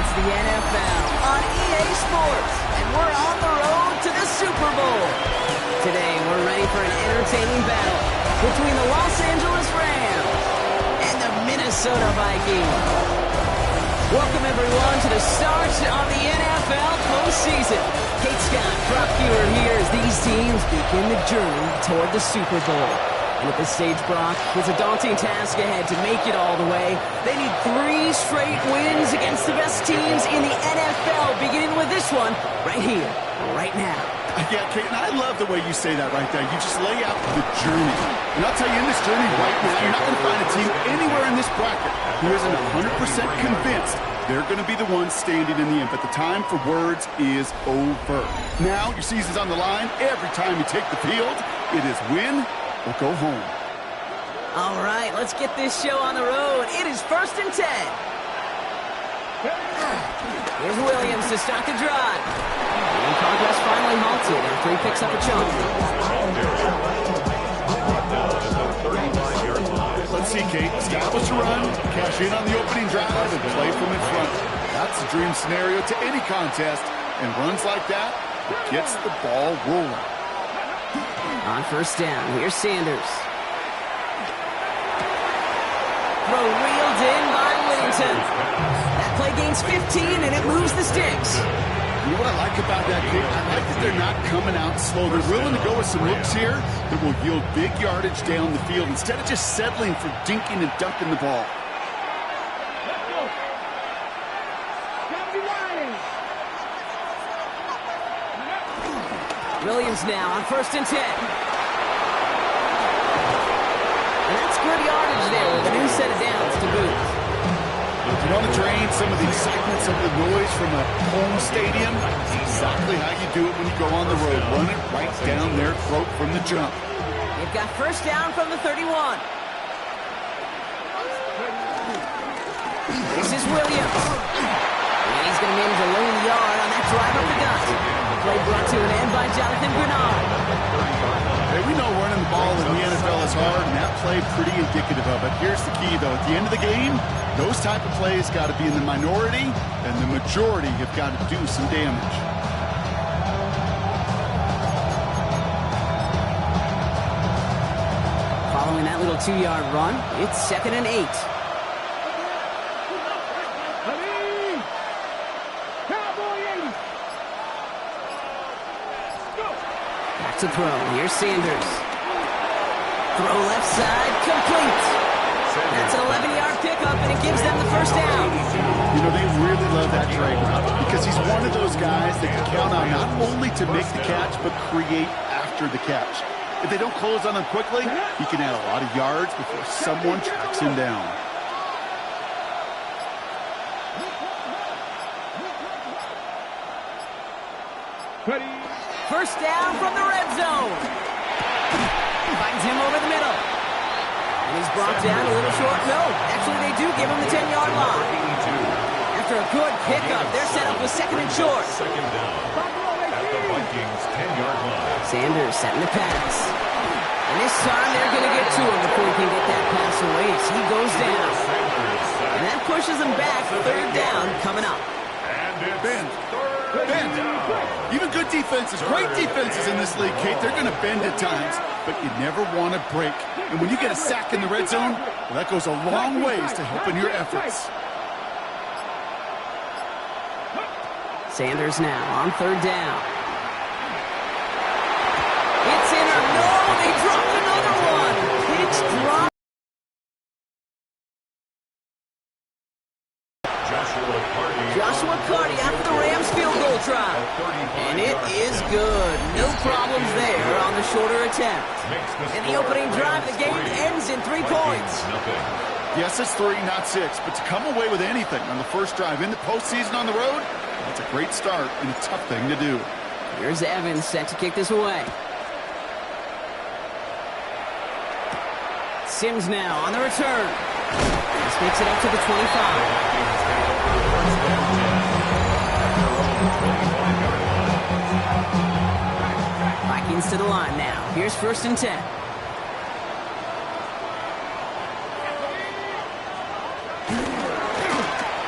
It's the NFL on EA Sports, and we're on the road to the Super Bowl. Today, we're ready for an entertaining battle between the Los Angeles Rams and the Minnesota Vikings. Welcome, everyone, to the start of the NFL postseason. Kate Scott, Brock Hewer here as these teams begin the journey toward the Super Bowl. And at this stage, Brock, it's a daunting task ahead to make it all the way. They need 3 straight wins against the best teams in the NFL, beginning with this one right here, right now. Yeah, Kate, and I love the way you say that right there. You just lay out the journey. And I'll tell you, in this journey right now, you're not going to find a team anywhere in this bracket who isn't 100% convinced they're going to be the ones standing in the end. But the time for words is over. Now, your season's on the line. Every time you take the field, it is win or go home. All right, let's get this show on the road. It is 1st and 10. Here's Williams to start the drive. And progress finally halted after he picks up a chunk. Let's see, Kate. Establish a run, cash in on the opening drive, and play from in front. That's the dream scenario to any contest, and runs like that, it gets the ball rolling. On 1st down, here's Sanders. Throw reeled in by Whittington. That play gains 15, and it moves the sticks. You know what I like about that, Kate? I like that they're not coming out slow. They're willing to go with some looks here that will yield big yardage down the field instead of just settling for dinking and dunking the ball. Williams now on 1st and 10. And that's good yardage there with a new set of downs to boot. You want to drain some of the excitement, some of the noise from a home stadium? That's exactly how you do it when you go on the road. Run it right down their throat from the jump. They've got 1st down from the 31. This is Williams. And he's going to manage a lone yard on that drive up the gut. Play brought to an end by Jonathan Bernard. Hey, we know running the ball in the NFL is hard, and that play pretty indicative of it. Here's the key, though. At the end of the game, those type of plays got to be in the minority, and the majority have got to do some damage. Following that little 2-yard run, it's 2nd and 8. Back to throw. Here's Sanders. Throw left side, complete. That's an 11-yard pickup, and it gives them the 1st down. You know, they really love that drag route because he's one of those guys that can count on not only to make the catch, but create after the catch. If they don't close on him quickly, he can add a lot of yards before someone tracks him down. Ready. 1st down from the red zone. Finds him over the middle. And he's brought down a little short. No, actually they do give him the 10-yard line. After a good pickup, they're set up with 2nd and short. 2nd down at the Vikings 10-yard line. Sanders setting the pass. And this time they're going to get to him before he can get that pass away. So he goes down. And that pushes him back. 3rd down coming up. Ben. Even good defenses, great defenses in this league, Kate, they're going to bend at times, but you never want to break. And when you get a sack in the red zone, well, that goes a long ways to helping your efforts. Sanders now on 3rd down. It's in or no, they dropped another one. It's dropped. Joshua Carty after the Rams field goal try. And it is good. No problems there on the shorter attempt. And the opening drive of the game ends in 3 points. Yes, it's 3, not 6, but to come away with anything on the first drive in the postseason on the road, that's a great start and a tough thing to do. Here's Evans set to kick this away. Sims now on the return. This makes it up to the 25. Vikings to the line now. Here's 1st and 10.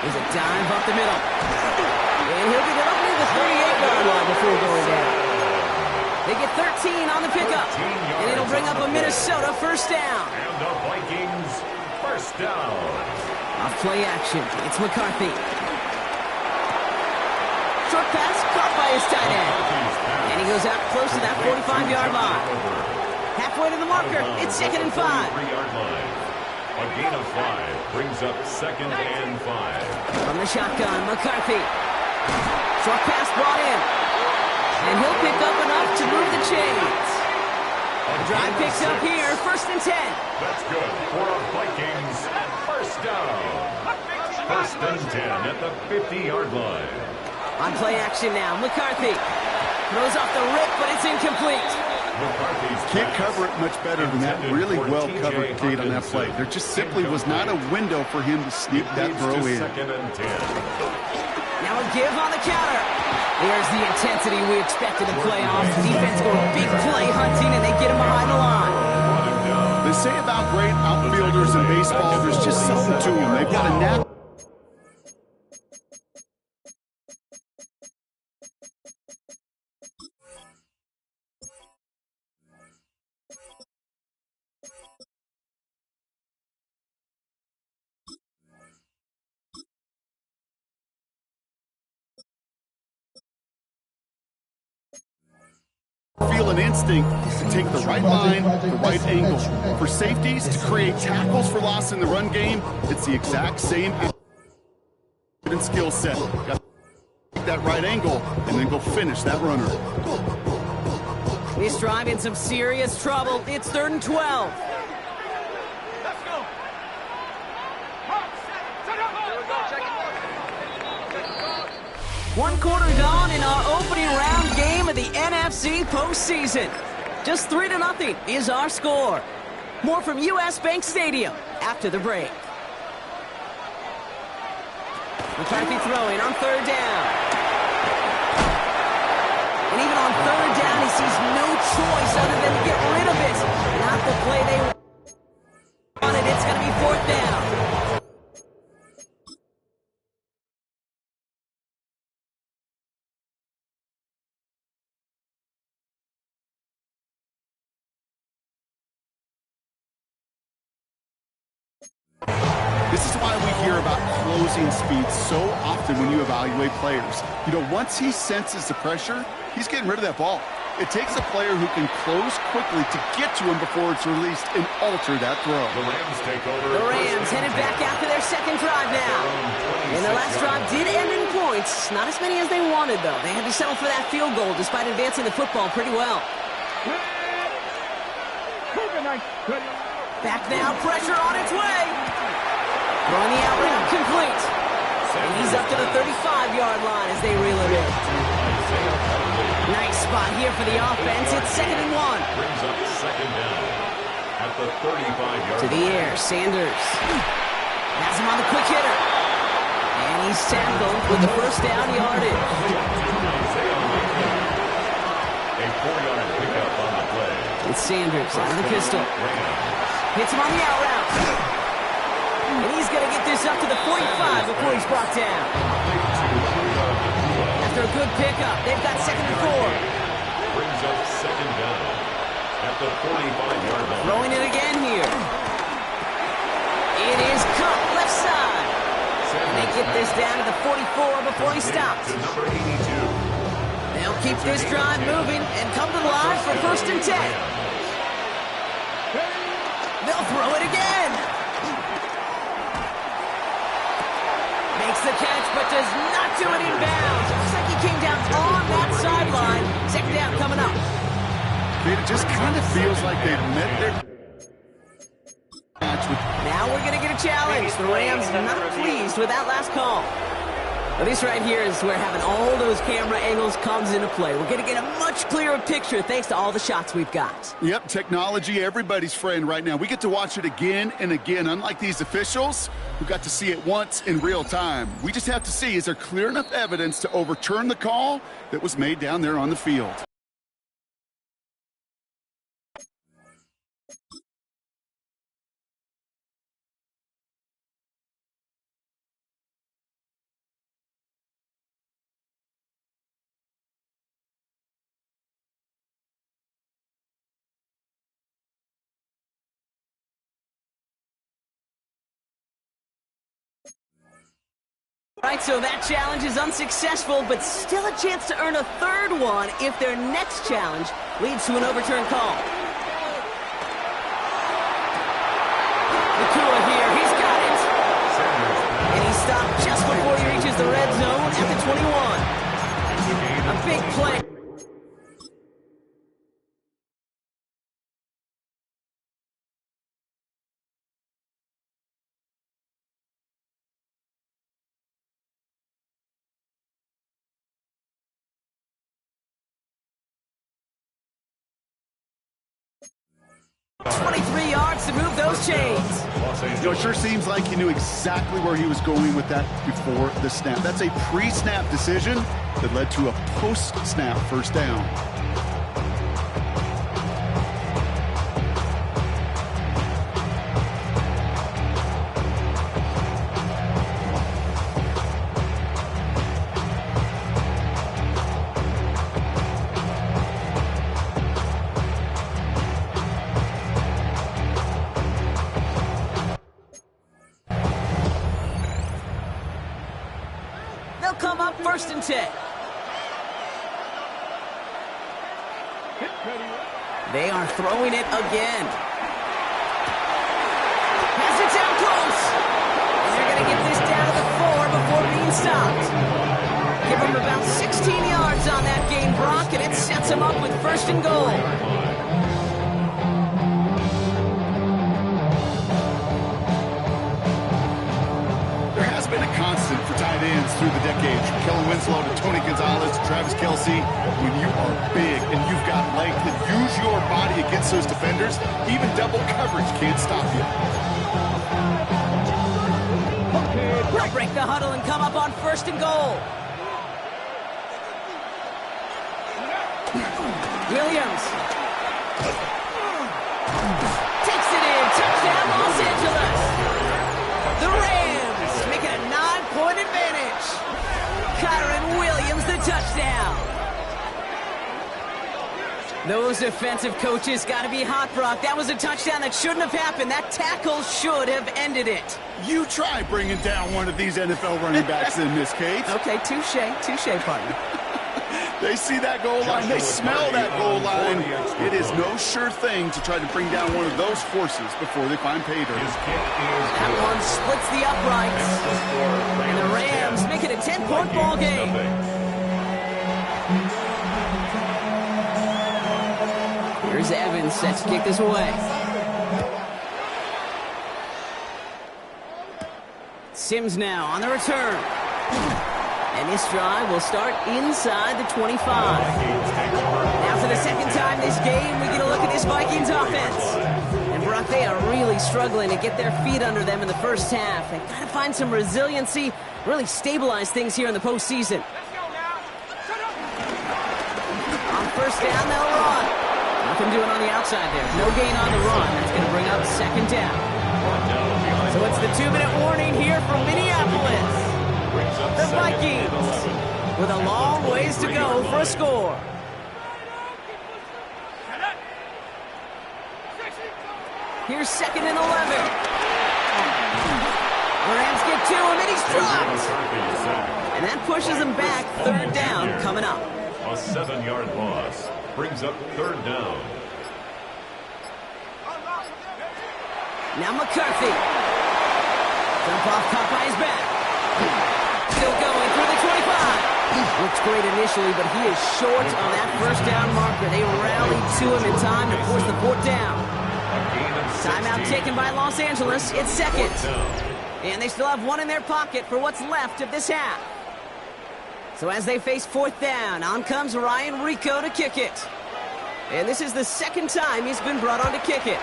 There's a dive up the middle. And he'll get it up near the 38-yard line before going down. They get 13 on the pickup. And it'll bring up a Minnesota first down. And the Vikings first down. Off play action. It's McCarthy. Short pass caught by his tight end. And he goes out close to that 45-yard line. Halfway to the marker. It's 2nd and 5. A gain of 5 brings up 2nd and 5. From the shotgun, McCarthy. Short pass brought in. And he'll pick up enough to move the chains. Drive picks up here, 1st and 10. That's good for a Vikings first down. 1st and 10 at the 50-yard line. On play action now, McCarthy. Throws off the rip, but it's incomplete. Can't cover it much better than that really well-covered gate on that play. There just simply was not a window for him to sneak that throw in. 2nd and 10. Now a give on the counter. There's the intensity we expected in the playoffs. Defense going big play hunting, and they get him behind the line. They say about great outfielders in baseball, there's just something to them. They've got a knack. Feel an instinct to take the right line, the right angle. For safeties, to create tackles for loss in the run game, it's the exact same skill set. Got to take that right angle and then go finish that runner. This drive in some serious trouble. It's 3rd and 12. One quarter gone in our opening round game of the NFC postseason. Just 3-0 is our score. More from US Bank Stadium after the break. McCarthy throwing on 3rd down. And even on 3rd down, he sees no choice other than to get rid of it. Not the play they wanted. It's going to be 4th down. This is why we hear about closing speed so often when you evaluate players. You know, once he senses the pressure, he's getting rid of that ball. It takes a player who can close quickly to get to him before it's released and alter that throw. The Rams take over. The Rams headed back after their 2nd drive now. And the last drive did end in points. Not as many as they wanted, though. They had to settle for that field goal despite advancing the football pretty well. Back now, pressure on its way. Throwing the out route complete. And he's up to the 35-yard line as they reel it in. Nice spot here for the offense. It's 2nd and 1. Brings up 2nd down at the 35-yard to the air, Sanders. Has him on the quick hitter. And he's tackled with the first down yardage. A 4-yard pickup on the play. It's Sanders out of the pistol. Hits him on the out route. And he's going to get this up to the 45 before he's brought down. After a good pickup, they've got 2nd and 4. Brings up 2nd down at the 45-yard line. Throwing it again here. It is cut left side. And they get this down to the 44 before he stops. To number 82. They'll keep this drive moving and come to the line for 1st and 10. They'll throw it again. Makes the catch, but does not do it in bounds. Looks like he came down on that sideline. 2nd down coming up. It just kind of feels like they've met their match with. Now we're going to get a challenge. The Rams are not pleased with that last call. Well, this right here is where having all those camera angles comes into play. We're going to get a much clearer picture thanks to all the shots we've got. Yep, technology, everybody's friend right now. We get to watch it again and again. Unlike these officials who got to see it once in real time. We just have to see, is there clear enough evidence to overturn the call that was made down there on the field? Right, so that challenge is unsuccessful, but still a chance to earn a third one if their next challenge leads to an overturned call. Nakua here, he's got it. And he stopped just before he reaches the red zone at the 21. A big play. Yards to move those chains. It sure seems like he knew exactly where he was going with that before the snap. That's a pre-snap decision that led to a post-snap first down. Come up 1st and 10. They are throwing it again. Has it down close. And they're going to get this down to the 4 before being stopped. Give them about 16 yards on that game, Brock, and it sets them up with 1st and goal. Been a constant for tight ends through the decades, from Kellen Winslow to Tony Gonzalez to Travis Kelce. When you are big and you've got length and use your body against those defenders, even double coverage can't stop you. They'll break the huddle and come up on 1st and goal. Williams takes it in. Touchdown, Los Angeles. The Rams make it a 9-point advantage. Kyron Williams, the touchdown. Those defensive coaches got to be hot, Brock. That was a touchdown that shouldn't have happened. That tackle should have ended it. You try bringing down one of these NFL running backs in this case. Okay, touche, partner. They see that goal line. They smell that goal line. It is no sure thing to try to bring down one of those forces before they find pay dirt. That one splits the uprights. And the Rams make it a 10-point ball game. Here's Evans set to kick this away. Sims now on the return. And this drive will start inside the 25. Now for the second time this game, we get a look at this Vikings offense. And Brock, they are really struggling to get their feet under them in the first half. They've got to find some resiliency, really stabilize things here in the postseason. On 1st down, they'll run. Nothing doing on the outside there. No gain on the run. That's going to bring up 2nd down. So it's the 2-minute warning here from Minneapolis. The Vikings with a long ways to go for a score. Here's 2nd and 11. The Rams get 2 him and he's dropped. And that pushes him back. 3rd down coming up. A 7-yard loss brings up 3rd down. Now McCarthy. Jump off, caught by his back. Still going through the 25. Looks great initially, but he is short on that 1st down marker. They rallied to him in time to force the 4th down. Timeout taken by Los Angeles. It's 2nd. And they still have 1 in their pocket for what's left of this half. So as they face 4th down, on comes Ryan Rico to kick it. And this is the 2nd time he's been brought on to kick it.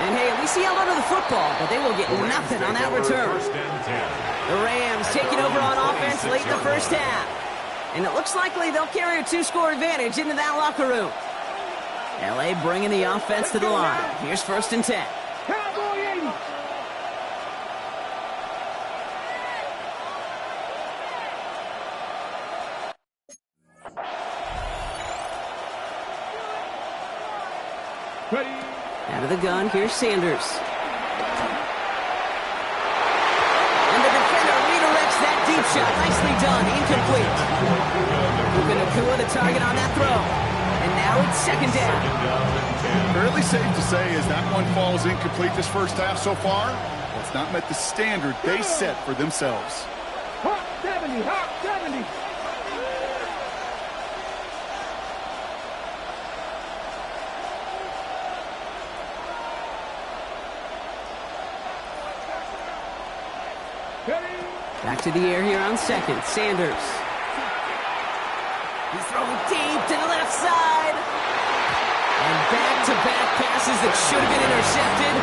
And hey, at least he held onto the football, but they will get nothing on that return. The Rams taking over on offense late in the first half. And it looks likely they'll carry a 2-score advantage into that locker room. L.A. bringing the offense to the line. Here's 1st and 10. Out of the gun, here's Sanders. shot, nicely done, incomplete. Puka Nacua, the target on that throw. And now it's second down. Fairly safe to say as that one falls incomplete this first half so far, it's not met the standard they set for themselves. Hot 70, hot 70. Back to the air here on second. Sanders. He's throwing deep to the left side. And back-to-back passes that should have been intercepted.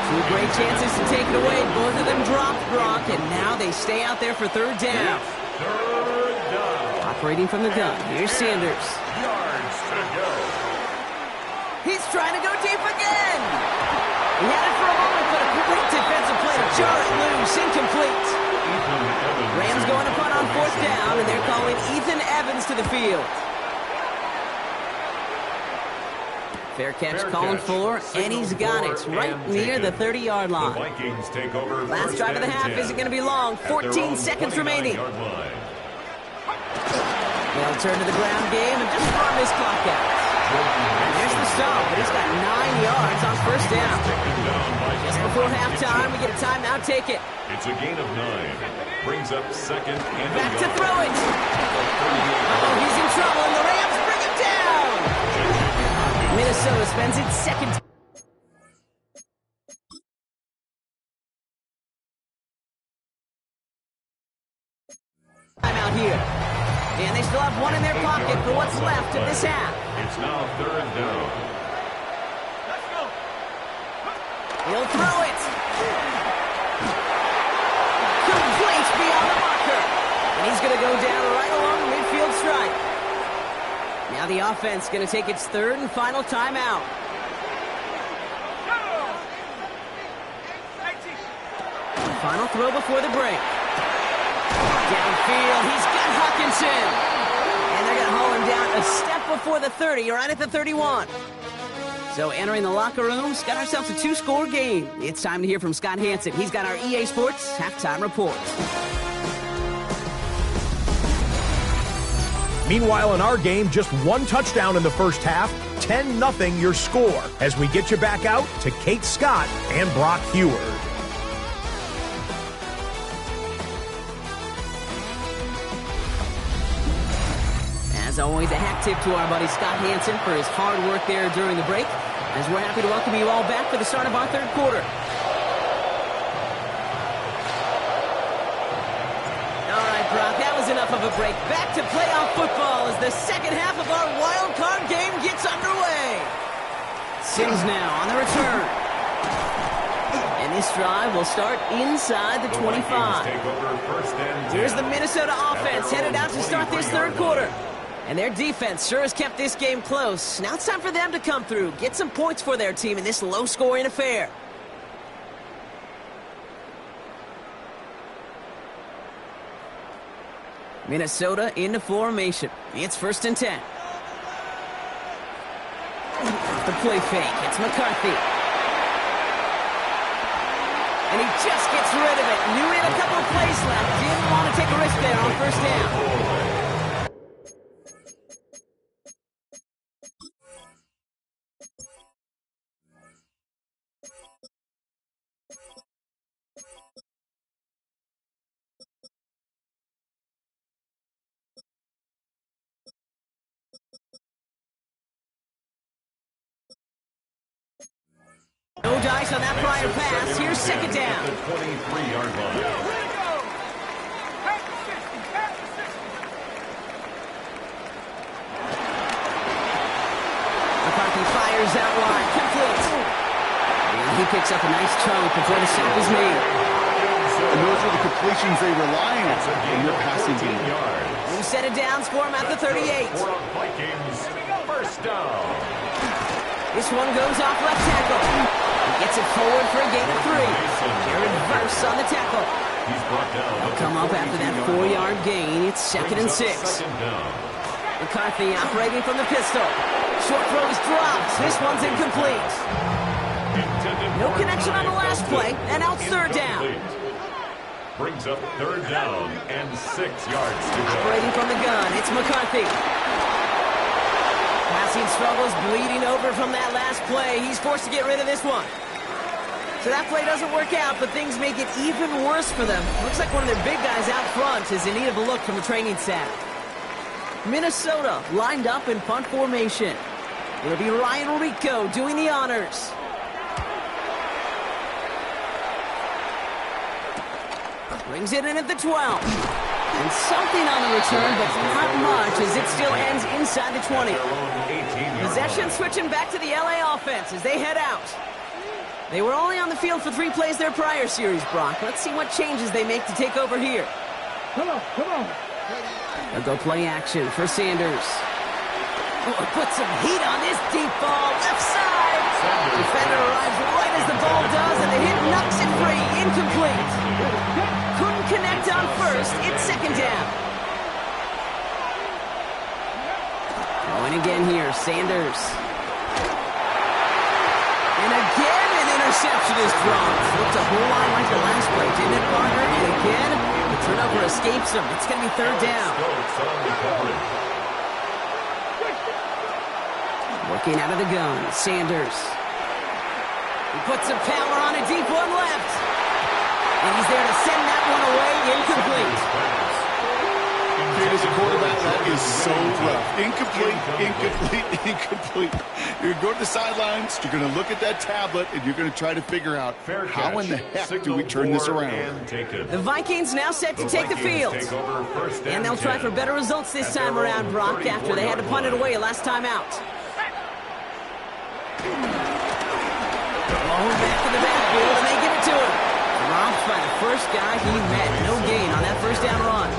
Two great chances to take it away. Both of them dropped, Brock, and now they stay out there for third down. Third down. Operating from the gun. Here's Sanders. Yards to go. He's trying to go deep again. He had it for a moment, but a great defensive play to jar it loose. Incomplete. Rams going to punt on fourth down, and they're calling Ethan Evans to the field. Fair catch called for, and he's got it right near the 30-yard line. The Vikings take over. Last drive of the half isn't going to be long. 14 seconds remaining. They'll turn to the ground game and just run this clock out. And there's the stop, but he's got 9 yards on first down. Just before halftime, we get a timeout. Take it. It's a gain of 9. Brings up second and Back to throw it. Oh, he's in trouble, and the Rams bring him down. Minnesota spends its second time out here. And they still have one in their pocket for what's left of this half. It's now third down. He'll throw it. Complete beyond the marker. And he's going to go down right along the midfield stripe. Now the offense going to take its third and final timeout. Final throw before the break. Downfield, he's got Hawkinson. And they're going to haul him down a step before the 30, right at the 31. So entering the locker room, got ourselves a 2-score game. It's time to hear from Scott Hansen. He's got our EA Sports halftime report. Meanwhile, in our game, just one touchdown in the first half, 10-0 your score, as we get you back out to Kate Scott and Brock Heward. As always, a hat tip to our buddy Scott Hansen for his hard work there during the break, as we're happy to welcome you all back for the start of our third quarter. All right, Brock, that was enough of a break. Back to playoff football as the second half of our wild card game gets underway. Sings now on the return. And this drive will start inside the 25. Here's the Minnesota offense headed out to start this third quarter. And their defense sure has kept this game close. Now it's time for them to come through, get some points for their team in this low-scoring affair. Minnesota into formation. It's 1st and 10. The play fake. It's McCarthy. And he just gets rid of it. Knew he had a couple of plays left. Didn't want to take a risk there on first down. No dice on that prior pass. Here's second down. The 23-yard line. McCarthy fires out wide. Complete. And he picks up a nice chunk before the sack is made. And those are the completions they rely on in their passing game. We set it down, score him at the 38. For a Vikings first down. This one goes off left tackle. He gets it forward for a gain of 3. Jared Verse on the tackle. He's brought down. They'll come up after that 4-yard gain. It's 2nd and 6. Second down. McCarthy operating from the pistol. Short throw is dropped. This one's incomplete. No connection on the last play, and now it's third down. Brings up 3rd down and 6 yards to go. Operating from the gun, it's McCarthy. Passing struggles, bleeding over from that last play. He's forced to get rid of this one. So that play doesn't work out, but things make it even worse for them. Looks like one of their big guys out front is in need of a look from the training staff. Minnesota lined up in punt formation. It'll be yr2 doing the honors. Brings it in at the 12. And something on the return, but not much, as it still ends inside the 20. Possession switching back to the LA offense as they head out. They were only on the field for 3 plays their prior series, Brock. Let's see what changes they make to take over here. Come on, come on. They'll go play action for Sanders. Oh, put some heat on this deep ball, left side. Defender arrives right as the ball does, and the hit knocks it free, incomplete. Couldn't connect on first, it's 2nd down. Going again here, Sanders. And again, an interception is dropped. Looked a whole lot like the last play, didn't it, partner? And again, the turnover escapes him. It's going to be 3rd down. Working out of the gun, Sanders. He puts some power on a deep one left. And he's there to send that one away, incomplete. Dude, as a quarterback, that is so rough. Incomplete, incomplete, incomplete. You're going to go to the sidelines, you're going to look at that tablet, and you're going to try to figure out how in the heck do we turn this around. The Vikings now set to take the field. And they'll try for better results this time around, Brock, after they had to punt it away last time out. Ball back in the backfield, and they give it to him. Dropped by the first guy he met. No gain on that 1st down run.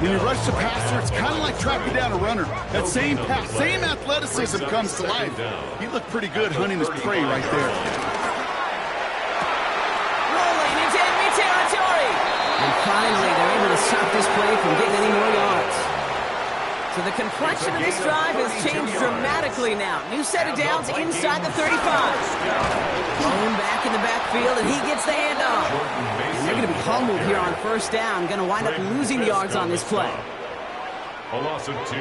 When you rush the passer, it's kind of like tracking down a runner. That same pass, same athleticism comes to life. He looked pretty good hunting his prey right there. Rolling into enemy territory. And finally, they're able to stop this play from getting any more yards. So the complexion of this drive has changed dramatically now. New set of downs inside the 35. Bone back in the backfield, and he gets the handoff. And they're going to be humbled here on 1st down. Going to wind up losing yards on this play. A loss of 2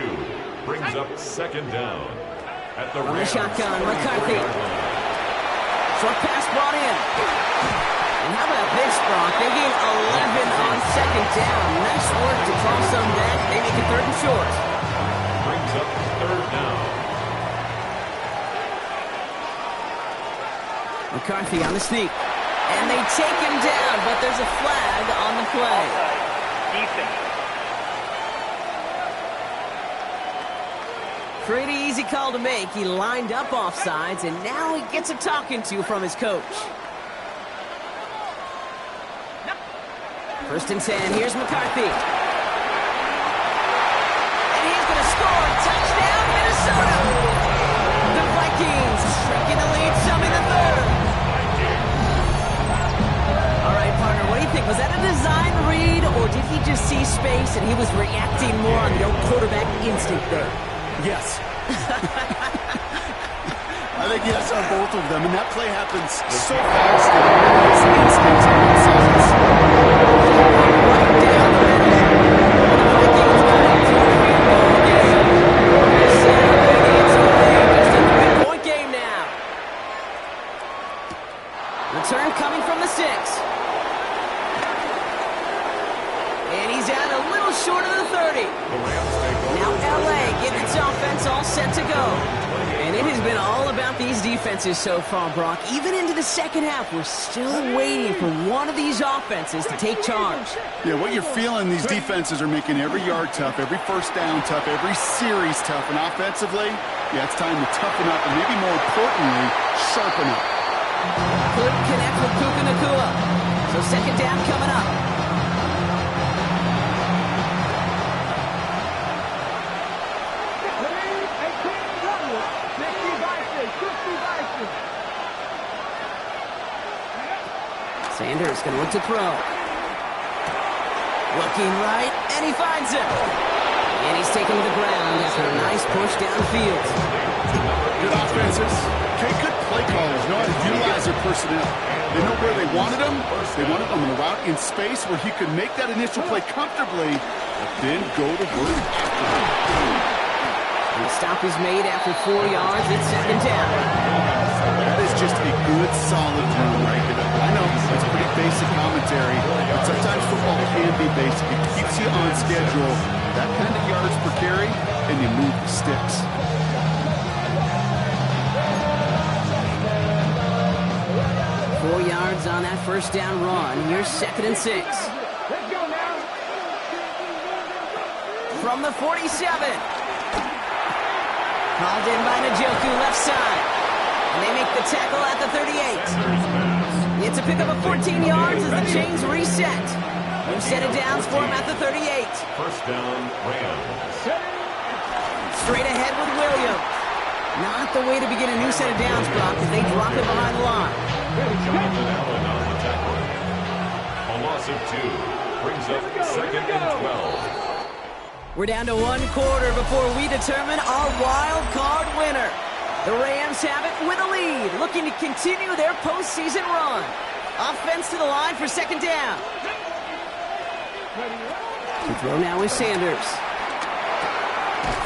brings up 2nd down. At the From the shotgun, McCarthy. Short pass brought in. And how about this, Brock? They gain 11 on 2nd down. Nice work to call some back. They make it 3rd and short. Brings up 3rd down. McCarthy on the sneak. And they take him down, but there's a flag on the play. Pretty easy call to make. He lined up offsides, and now he gets a talking to from his coach. 1st and 10, here's McCarthy. And he's going to score. Touchdown, Minnesota! The Vikings shrinking the lead, summing the 3rd. All right, partner, what do you think? Was that a design read, or did he just see space and he was reacting more on the old quarterback instinct there? Yes. I think yes on both of them, and that play happens so fast. It's instant on both sides. Right down the middle. The Vikings got it to a field goal game. Just a 3-point game now. Return coming from the 6. And he's out a little short of the 30. Now LA getting its offense all set to go. And it has been all about these defenses so far, Brock. Even into the 2nd half, we're still waiting for one of these offenses to take charge. Yeah, what you're feeling, these defenses are making every yard tough, every 1st down tough, every series tough. And offensively, yeah, it's time to toughen up and maybe more importantly, sharpen up. Couldn't connect with Puka Nacua. So 2nd down coming up. Sanders going to look to throw. Looking right, and he finds him. And he's taken to the ground after a nice push downfield. Good offenses. Okay, good play callers know how to utilize their personnel. They know where they wanted them. They wanted them on the route in space where he could make that initial play comfortably, but then go to work after. And the stop is made after 4 yards. It's second down. That is just a good, solid run right there. I know it's pretty basic commentary, but sometimes football can be basic. It keeps you on schedule. That kind of yards per carry, and you move the sticks. Four yards on that first down run. Here's second and 6. Let's go now. From the 47. Called in by Njoku, left side. And they make the tackle at the 38. It's a pickup of 14 yards as the chains reset. New set of downs for him at the 38. First down, Rams. Straight ahead with Williams. Not the way to begin a new set of downs, Brock, as they drop it behind the line. Jonathan Allen on the tackle. A loss of 2 brings up second and 12. We're down to 1 quarter before we determine our wild card winner. The Rams have it with a lead, looking to continue their postseason run. Offense to the line for second down. The throw now is Sanders.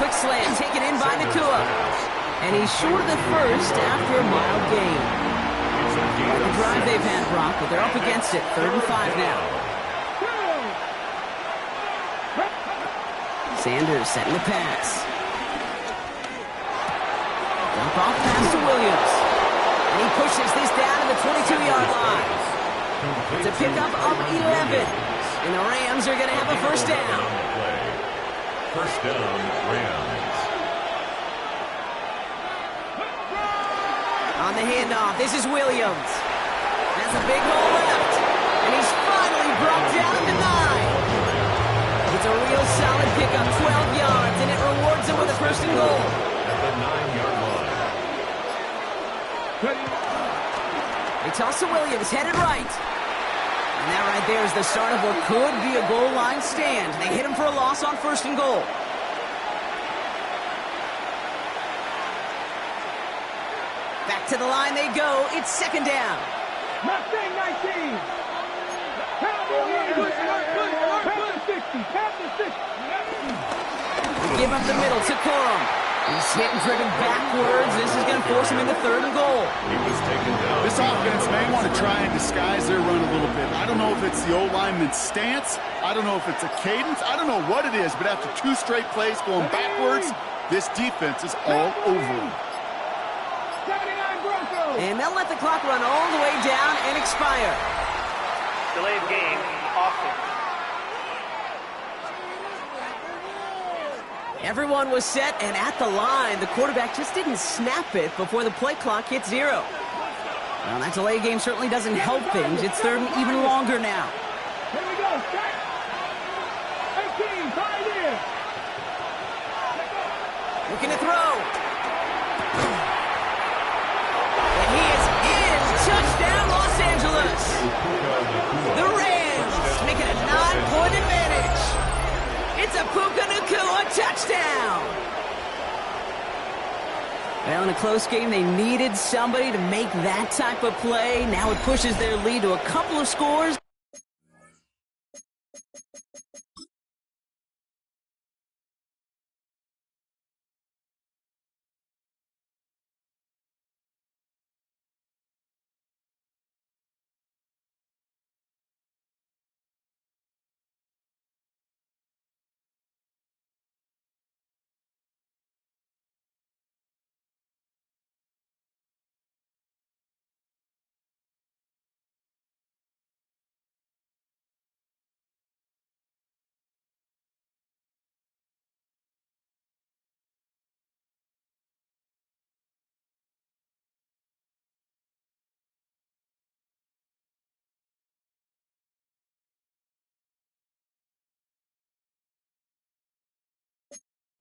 Quick slant taken in by Nakua. And he's short of the first after a mild gain. The drive they've had, Brock, but they're up against it. 3rd and 5 now. Sanders setting the pass. Dump off pass to Williams. And he pushes this down to the 22-yard line. It's a pickup of 11. And the Rams are going to have a first down. First down, Rams. On the handoff, this is Williams. Has a big hole left. And he's finally brought down to 9. It's a real solid pickup, 12 yards, and it rewards him with a first and goal. At the 9-yard line. They toss to Williams, headed right. And that right there is the start of what could be a goal line stand. They hit him for a loss on first and goal. Back to the line they go. It's second down. Mustang 19. Give up the middle to Corum. He's hit and driven backwards. This is going to force him into 3rd and goal. He was taken down. This offense may want to try and disguise their run a little bit. I don't know if it's the old lineman's stance. I don't know if it's a cadence. I don't know what it is, but after 2 straight plays going backwards, this defense is all over them. And they'll let the clock run all the way down and expire. Delayed game, offense. Everyone was set and at the line. The quarterback just didn't snap it before the play clock hit 0. Well, that delay game certainly doesn't help things. It's 3rd and even longer now. Here we go, set. 18, right in. Looking to throw. And he is in. Touchdown, Los Angeles. The Rams making a 9-point advantage. It's a Puka Nakua touchdown. Well, in a close game, they needed somebody to make that type of play. Now it pushes their lead to a couple of scores.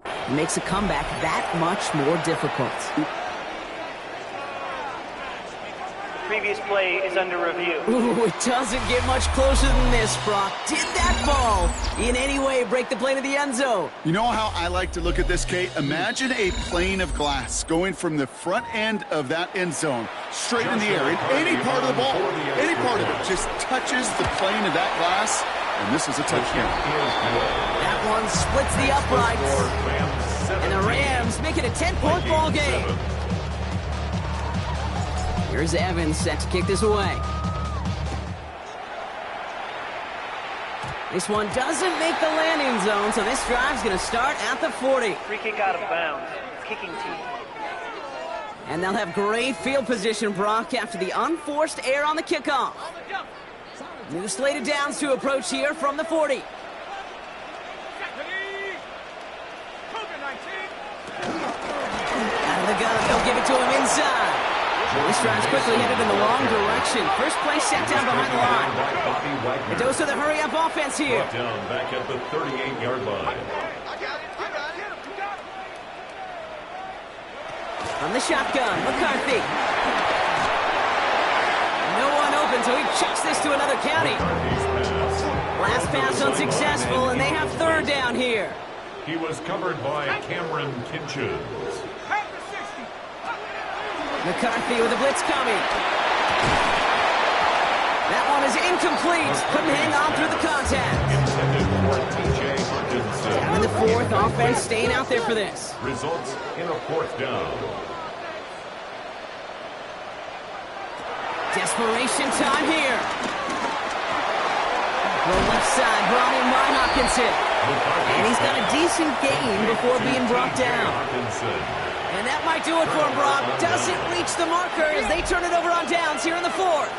It makes a comeback that much more difficult. previous play is under review. Ooh, it doesn't get much closer than this, Brock. Did that ball in any way break the plane of the end zone? You know how I like to look at this, Kate? Imagine a plane of glass going from the front end of that end zone straight in the air. And any part of the ball, any part of it just touches the plane of that glass, and this is a touchdown. That one splits the uprights. And the Rams make it a 10-point ball game. Here's Evans set to kick this away. This one doesn't make the landing zone, so this drive's going to start at the 40. Free kick out of bounds. Kicking team. And they'll have great field position, Brock, after the unforced error on the kickoff. New slated downs to approach here from the 40. Out of the gun, they'll give it to him inside. This drive's quickly headed in the wrong direction. First play set down behind the line. A dose of the hurry-up offense here. Brought down back at the 38-yard line. From the shotgun, McCarthy. No one open, so he chucks this to another county. Last pass unsuccessful, and they have third down here. He was covered by Cameron Kinches. McCarthy with a blitz coming. That one is incomplete. Couldn't hang on through the contact. Intended for TJ Hutchinson. Down in the fourth, offense staying out there for this. Results in a fourth down. Desperation time here. The left side brought in by Hopkinson. And he's got a decent gain before being brought down. And that might do it for him, Brock. Doesn't reach the marker as they turn it over on downs here in the fourth.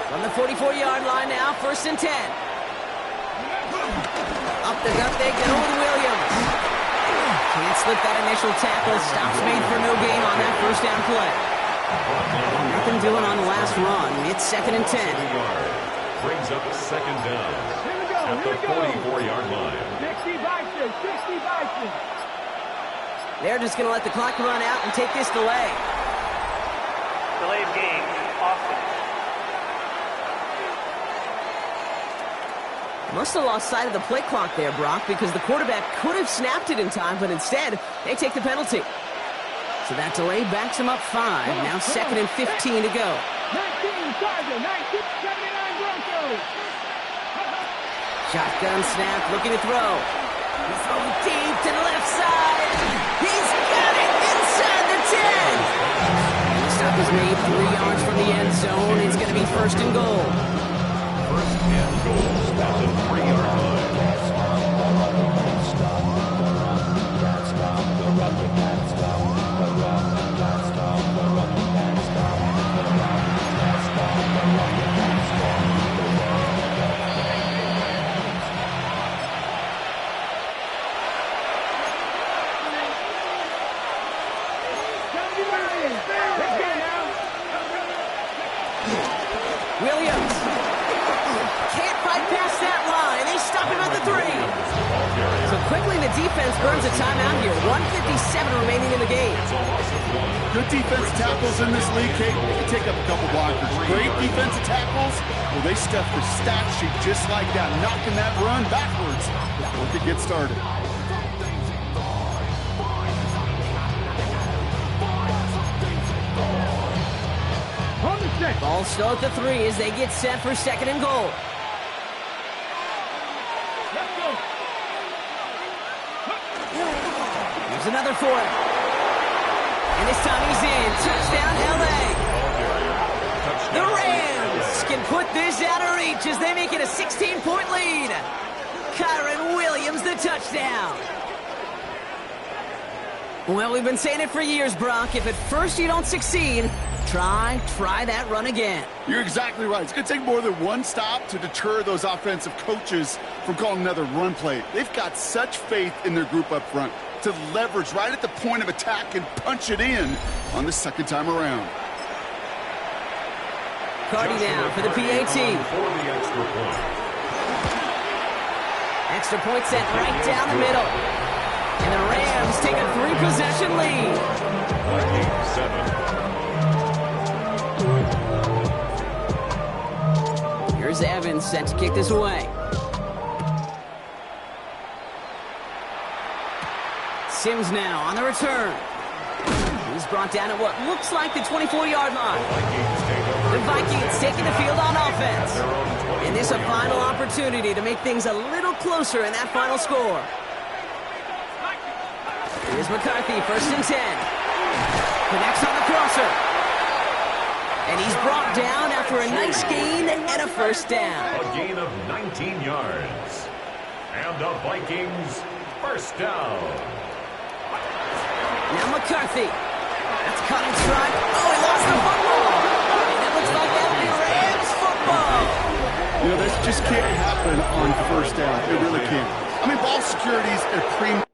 From the 44-yard line now, 1st and 10. Up the gut they go with Williams. Can't slip that initial tackle. Stops made for no gain on that first down play. Nothing doing on the last run. It's 2nd and 10. Brings up 2nd down at the 44-yard line. 60 Vikings, 60 Vikings. They're just going to let the clock run out and take this delay. Delay of game, offense. Must have lost sight of the play clock there, Brock, because the quarterback could have snapped it in time, but instead, they take the penalty. So that delay backs him up 5. Now 2nd and 15 to go. 19 Charger, 19, 79 Broncos. Shotgun snap, looking to throw. He's throwing deep to the left side. He's got it inside the 10. And the stop is made 3 yards from the end zone. It's going to be 1st and goal. 1st and goal at the 3-yard line. Williams can't fight past that line. They stop him at the 3. So quickly the defense burns a timeout here. 1:57 remaining in the game. Good defensive tackles in this league, Kate. They can take up a couple blockers. Great defensive tackles. Well, they stuff the stat sheet just like that, knocking that run backwards before it could get started. Ball still at the 3 as they get set for 2nd and goal. Here's another for him. And this time he's in. Touchdown, LA. The Rams can put this out of reach as they make it a 16-point lead. Kyron Williams, the touchdown. Well, we've been saying it for years, Brock. If at first you don't succeed, try that run again. You're exactly right. It's going to take more than one stop to deter those offensive coaches from calling another run play. They've got such faith in their group up front to leverage right at the point of attack and punch it in on the 2nd time around. Cardi now for the PAT. For the extra point. Extra point set right down the middle. And the Rams take a 3-possession lead. 8-7. Here's Evans set to kick this away. Sims now on the return. He's brought down at what looks like the 24-yard line. The Vikings taking the field on offense. And this a final opportunity to make things a little closer in that final score. Here's McCarthy, 1st and 10. Connects on the crosser. And he's brought down after a nice gain and a 1st down. A gain of 19 yards. And the Vikings, 1st down. Now McCarthy. That's cutting strike. Oh, he lost the football. And it looks like that'll be Rams football. You know, this just can't happen on 1st down. It really can't. I mean, ball security is a premium.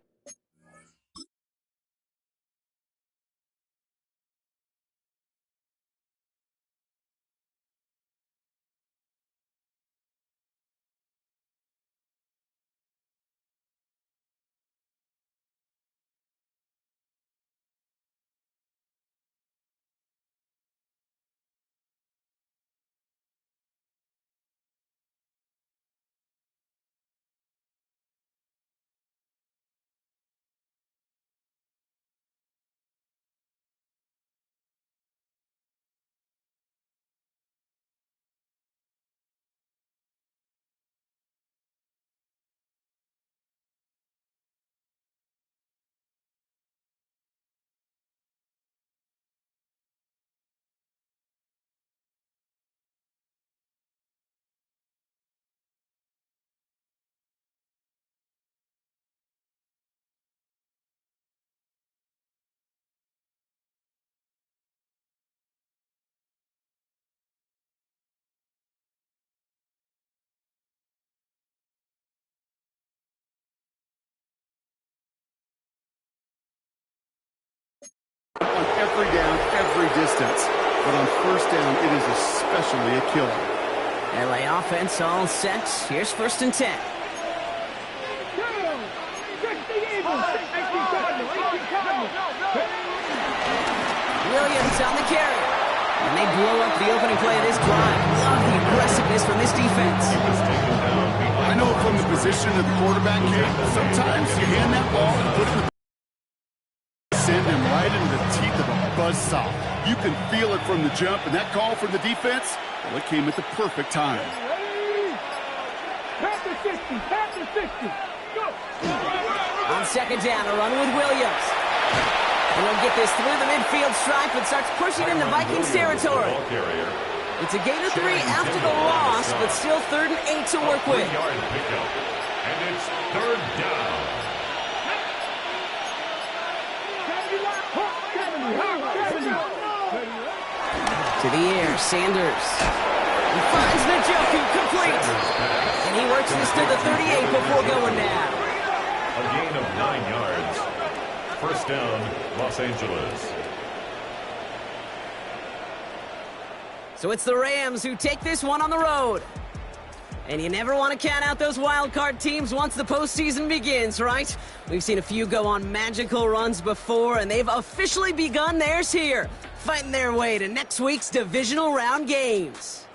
On every down, every distance. But on 1st down, it is especially a killer. LA offense all set. Here's 1st and 10. Williams on the carry. And they blow up the opening play of this drive. Love the aggressiveness from this defense. I know from the position of the quarterback, sometimes you hand that ball and put it in the send him right into the teeth of a buzzsaw. You can feel it from the jump, and that call from the defense, well, it came at the perfect time. Pat the 60, pat the 60. Go. On 2nd down, a run with Williams. And he'll get this through the midfield stripe and starts pushing into Vikings territory. It's a gain of 3 after the loss, but still 3rd and 8 to work with. And it's 3rd down. To the air, Sanders. He finds Njoku complete. And he works this to the 38 before going down. A gain of 9 yards. 1st down, Los Angeles. So it's the Rams who take this one on the road. And you never want to count out those wild card teams once the postseason begins, right? We've seen a few go on magical runs before, and they've officially begun theirs here, fighting their way to next week's divisional round games.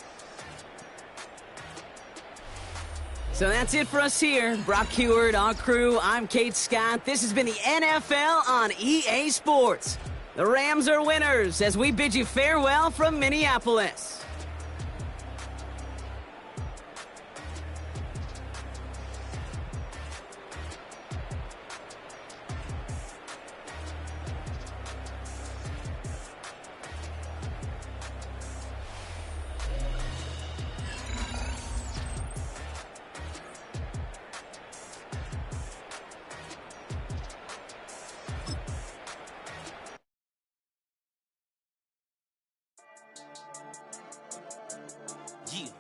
So that's it for us here. Brock Heward, our crew, I'm Kate Scott. This has been the NFL on EA Sports. The Rams are winners as we bid you farewell from Minneapolis.